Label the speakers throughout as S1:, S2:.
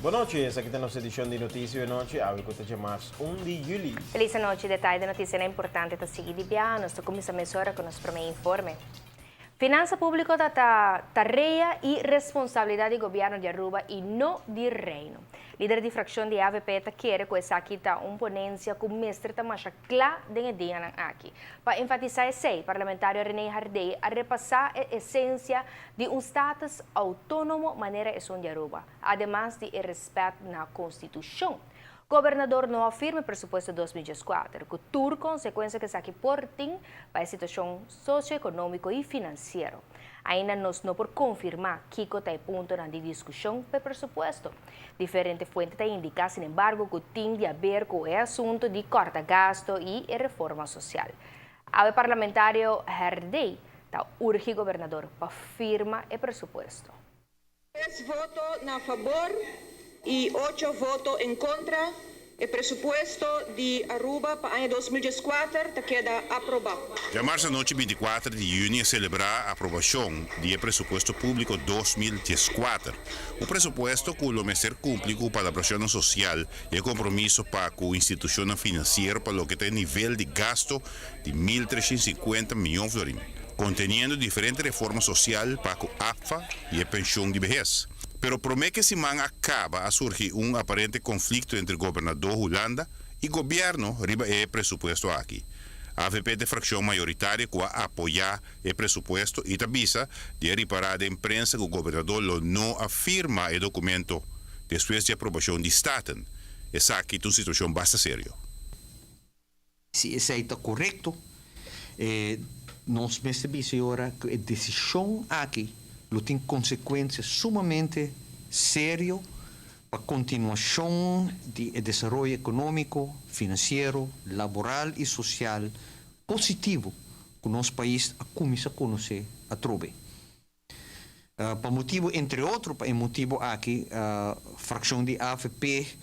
S1: Boa noite, essa aqui é a nossa edição de Notícias de Noite, a que mais 1 de julho.
S2: Feliz noite, detalhe da notícia importante está seguindo bem, nós começamos agora com o nosso primeiro informe. Finança pública está tarefa e responsabilidade do governo de Aruba e não do reino. Líder de fração de AVP quer que essa aqui está uma ponência com mestre está mais clara de dia aqui. Para enfatizar esse, parlamentário René Hardey a repassar a essência de status autônomo maneira de Aruba, además de respeito na Constituição. O governador não afirma o pressuposto de 2024, que tudo consequência que aqui portem para a situação socioeconômica e financeira. Ainda nós não por confirmar que está ponto na discussão para o pressuposto. Diferentes fontes indicam, sin embargo, que tem de haver com o assunto de corta gasto e reforma social. O parlamentário Herdey urge o governador para firmar o pressuposto.
S3: 3 votos a favor e 8 votos em contra. O presupuesto de Aruba para o ano 2024 queda aprovado.
S4: Já março noite 24 de junho celebrar a aprovação do presupuesto público 2024. O presupuesto que o Ministério cumpre com a palabração social e compromisso para com a instituição financeira para o que tem nível de gasto de 1.350 milhões de dólares, contendo diferentes reformas sociais para com a AFA e a pensão de vejez. Pero promete que semana acaba a surgir um aparente conflito entre o governador Holanda e o governo riba o presupuesto aqui. A AVP de fração maioritária que apoia o presupuesto e avisa de reparar a imprensa que o governador não afirma o documento depois de aprovação de Staten. Essa aqui é uma situação bastante séria.
S5: Se isso está correto, nós percebemos agora que a decisão aqui tem consequências sumamente sérias para a continuação do desenvolvimento econômico, financeiro, laboral e social positivo que o nosso país começa a conhecer a trobe. Para motivo, entre outros, para motivo aqui, a fração de AFP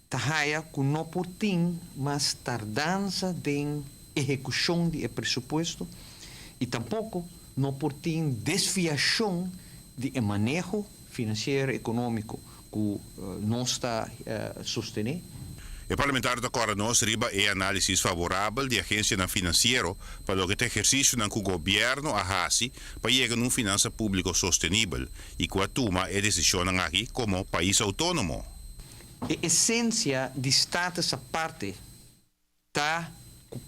S5: tahaia que não tem mais tardança de execução do presupuesto e tampouco não tem desviação de manejo financeiro e econômico que nós está sustentando.
S4: O parlamentar da Cora nós riba é análise favorável de agência financeira para o que exercício que o governo ahasi para chegar a uma finança pública sustentável e que toma a decisão aqui como país autônomo.
S5: A essência de status à parte está o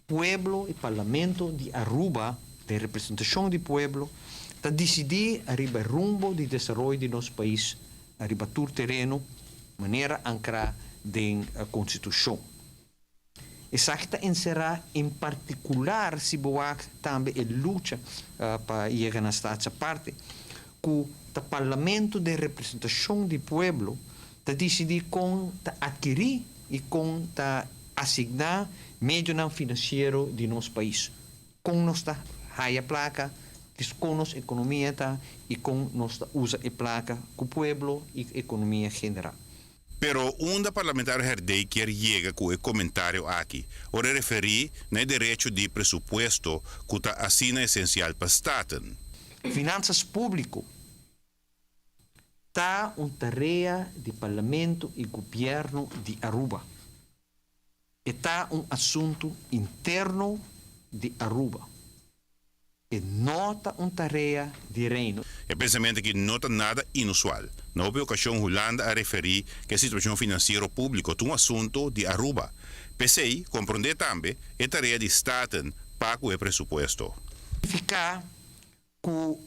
S5: povo e parlamento de Aruba, de representação do povo, está decidir arriba rumbo de desenvolvimento de nosso país, arriba todo terreno, maneira ancrar da Constituição. Essa está encerrar em particular se boa também a luta para chegar na essa parte, que o parlamento de representação do povo está decidir com adquirir e com assignar meio financeiro de nosso país. Com nossa a placa, com nossa economia e com nossa usa a placa com o povo e a economia geral.
S4: Pero da parlamentar Herdey quer chegar com o comentário aqui, ora referir no direito de presupuesto que está assina essencial para o Estado.
S5: Finanças públicas está uma tarefa de parlamento e governo de Aruba. Está assunto interno de Aruba. E nota uma tarefa de reino.
S4: É pensamento que não está nada inusual. Na ocasião, Holanda a referir que a situação financeira pública é um assunto de Aruba. PCI compreende também a tarefa de Estado para o presupuesto.
S5: Ficar que o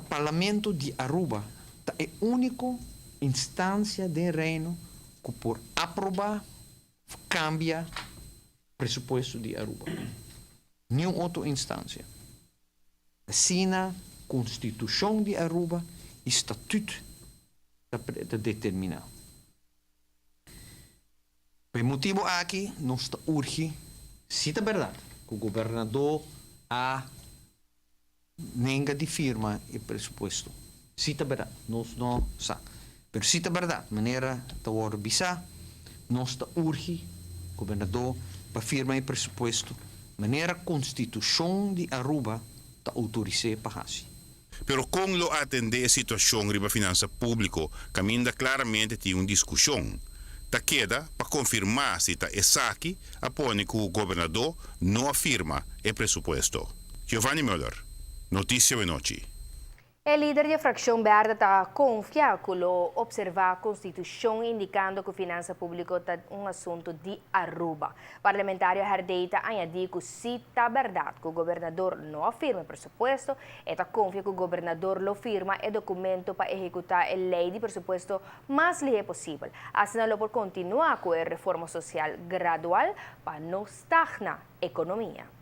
S5: parlamento de Aruba é a única instância de reino que por aprovar cambia o presupuesto de Aruba. Nenhuma outra instância. Assina Constituição de Aruba e Estatuto está determinado. Por motivo aqui, nós urge, se é verdade, que o governador nega de firma o presupuesto. Se é verdade, nós não sabemos. Mas se é verdade, de maneira de orbizar, nós urge o governador para firmar o presupuesto, de maneira a Constituição de Aruba está autorizada para fazer.
S4: Pero kung lo atende a sitwasyon riba finansa publiko, caminda claramente ti un diskusyon. Ta queda pa confirmar se ta esaki apone que o governador não afirma e presupuesto. Giovanni Müller, Notícia Veloci.
S2: El líder da Fracción Verde está confia que lo observa a Constituição indicando que a finança pública é um assunto de Aruba. Parlamentário Herdeita añadiu que se está verdade que o governador não afirma o presupuesto, está confia que o governador lo firma e documento para executar a lei de presupuesto mais livre possível. Assinalou por continuar com a reforma social gradual para não estagnar a economia.